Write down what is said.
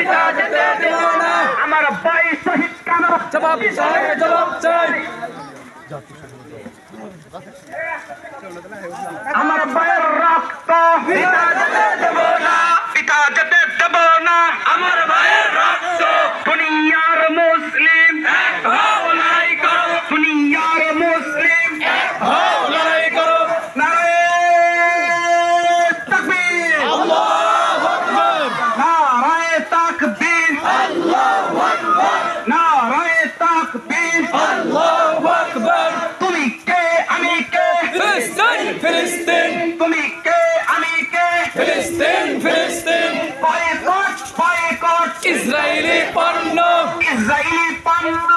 পিতা যেতে দেব না। আমার ভাই শহীদ কেন? জবাব চাই, জবাব চাই। আমার ভাইয়ের রক্ত পিতা যেতে দেব না, পিতা যেতে দেব না। আমার ভাইয়ের রক্ত। দুনিয়ার মুসলিম এক হও, লড়াই করো, দুনিয়ার মুসলিম এক হও, লড়াই করো। নারায়ে তাকবীর, আল্লাহু আকবার, নারায়ে তাকবীর, আল্লাহু আকবার, নারায়ে তাকবীর। আল্লাহু আকবার। তুমি কে আমি কে? ফিলিস্তিন, ফিলিস্তিন, তুমি কে আমি কে? ফিলিস্তিন, ফিলিস্তিন। বয়কট বয়কট ইসরায়েলি পণ্য, ইসরায়েলি পণ্য